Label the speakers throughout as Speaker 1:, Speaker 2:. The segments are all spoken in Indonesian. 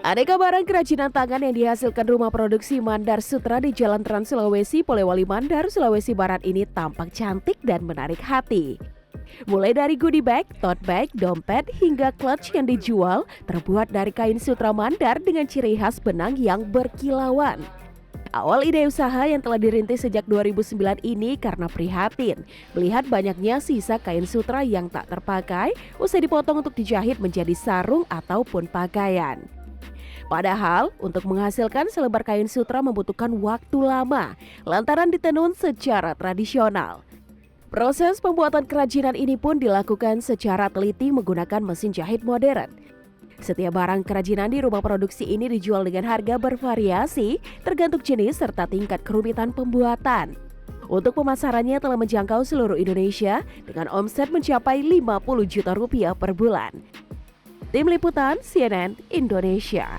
Speaker 1: Aneka barang kerajinan tangan yang dihasilkan rumah produksi Mandar Sutra di Jalan Trans Sulawesi, Polewali Mandar, Sulawesi Barat ini tampak cantik dan menarik hati. Mulai dari goodie bag, tote bag, dompet, hingga clutch yang dijual terbuat dari kain sutra Mandar dengan ciri khas benang yang berkilauan. Awal ide usaha yang telah dirintis sejak 2009 ini karena prihatin melihat banyaknya sisa kain sutra yang tak terpakai usai dipotong untuk dijahit menjadi sarung ataupun pakaian. Padahal untuk menghasilkan selebar kain sutra membutuhkan waktu lama lantaran ditenun secara tradisional. Proses pembuatan kerajinan ini pun dilakukan secara teliti menggunakan mesin jahit modern. Setiap barang kerajinan di rumah produksi ini dijual dengan harga bervariasi tergantung jenis serta tingkat kerumitan pembuatan. Untuk pemasarannya telah menjangkau seluruh Indonesia dengan omset mencapai 50 juta rupiah per bulan. Tim Liputan CNN Indonesia.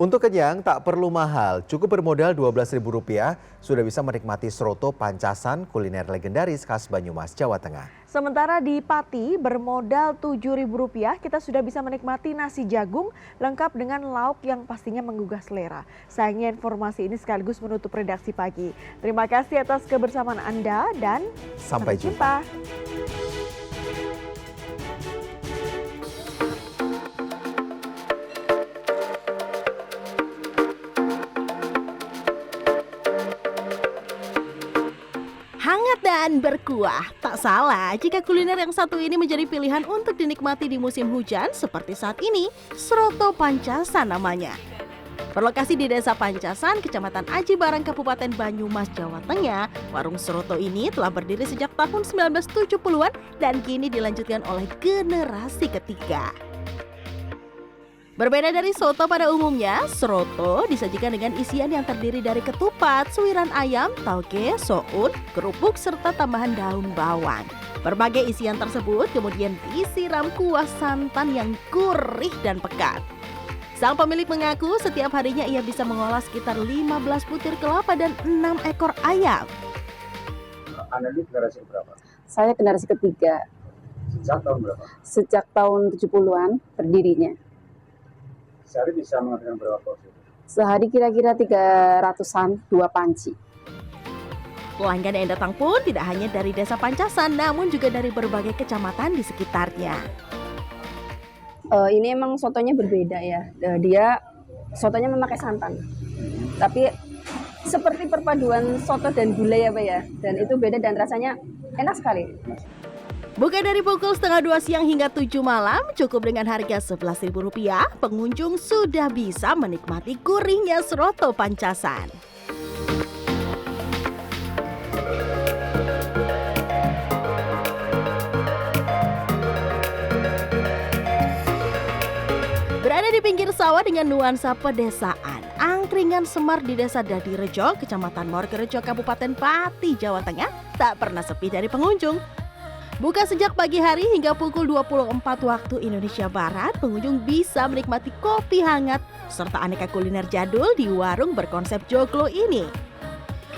Speaker 2: Untuk kenyang tak perlu mahal, cukup bermodal Rp12.000 sudah bisa menikmati Sroto Pancasan, kuliner legendaris khas Banyumas, Jawa Tengah.
Speaker 3: Sementara di Pati bermodal Rp7.000 kita sudah bisa menikmati nasi jagung lengkap dengan lauk yang pastinya menggugah selera. Sayangnya informasi ini sekaligus menutup redaksi pagi. Terima kasih atas kebersamaan Anda dan sampai jumpa.
Speaker 4: Hangat dan berkuah, tak salah jika kuliner yang satu ini menjadi pilihan untuk dinikmati di musim hujan seperti saat ini, Sroto Pancasan namanya. Berlokasi di Desa Pancasan, Kecamatan Aji Barang, Kabupaten Banyumas, Jawa Tengah, warung Sroto ini telah berdiri sejak tahun 1970-an dan kini dilanjutkan oleh generasi ketiga. Berbeda dari soto pada umumnya, Sroto disajikan dengan isian yang terdiri dari ketupat, suiran ayam, tauge, soun, kerupuk, serta tambahan daun bawang. Berbagai isian tersebut kemudian disiram kuah santan yang gurih dan pekat. Sang pemilik mengaku setiap harinya ia bisa mengolah sekitar 15 butir kelapa dan 6 ekor ayam.
Speaker 5: Anda ini generasi berapa?
Speaker 6: Saya generasi ketiga.
Speaker 5: Sejak tahun berapa?
Speaker 6: Sejak tahun 70-an berdirinya.
Speaker 5: Sehari bisa menghasilkan berapa porsi?
Speaker 6: Sehari kira-kira 300-an, 2 panci.
Speaker 4: Pelanggan yang datang pun tidak hanya dari Desa Pancasan, namun juga dari berbagai kecamatan di sekitarnya.
Speaker 6: Ini emang sotonya berbeda ya. Dia sotonya memakai santan. Tapi seperti perpaduan soto dan gulai ya Pak ya. Dan itu beda dan rasanya enak sekali.
Speaker 4: Buka dari pukul 1:30 siang hingga 7 malam, cukup dengan harga Rp11.000, pengunjung sudah bisa menikmati gurihnya Sroto Pancasan. Berada di pinggir sawah dengan nuansa pedesaan, angkringan Semar di Desa Dadirejo, Kecamatan Morgerejo, Kabupaten Pati, Jawa Tengah, tak pernah sepi dari pengunjung. Buka sejak pagi hari hingga pukul 24 waktu Indonesia Barat, pengunjung bisa menikmati kopi hangat serta aneka kuliner jadul di warung berkonsep joglo ini.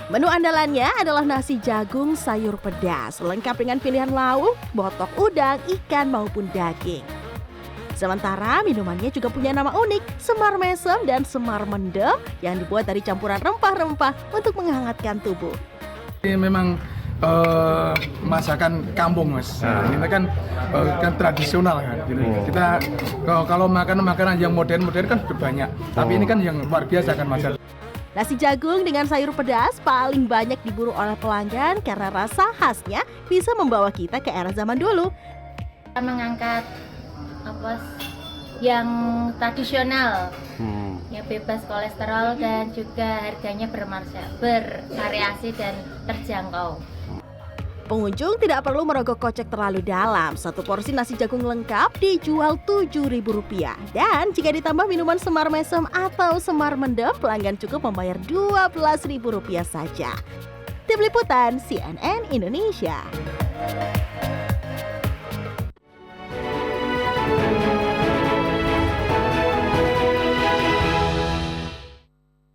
Speaker 4: Menu andalannya adalah nasi jagung sayur pedas, lengkap dengan pilihan lauk, botok udang, ikan maupun daging. Sementara minumannya juga punya nama unik, Semar Mesem dan Semar Mendem yang dibuat dari campuran rempah-rempah untuk menghangatkan tubuh.
Speaker 7: Ini memang masakan kampung Mas. Nah, ini kan tradisional kan. Kita kalau makanan yang modern kan sudah banyak. Tapi ini kan yang luar biasa kan Mas.
Speaker 4: Nasi jagung dengan sayur pedas paling banyak diburu oleh pelanggan karena rasa khasnya bisa membawa kita ke era zaman dulu.
Speaker 8: Kita mengangkat yang tradisional, yang bebas kolesterol dan juga harganya bervariasi dan terjangkau.
Speaker 4: Pengunjung tidak perlu merogoh kocek terlalu dalam. Satu porsi nasi jagung lengkap dijual Rp7.000. Dan jika ditambah minuman Semar Mesem atau Semar Mendem, pelanggan cukup membayar Rp12.000 saja. Tim Liputan CNN Indonesia.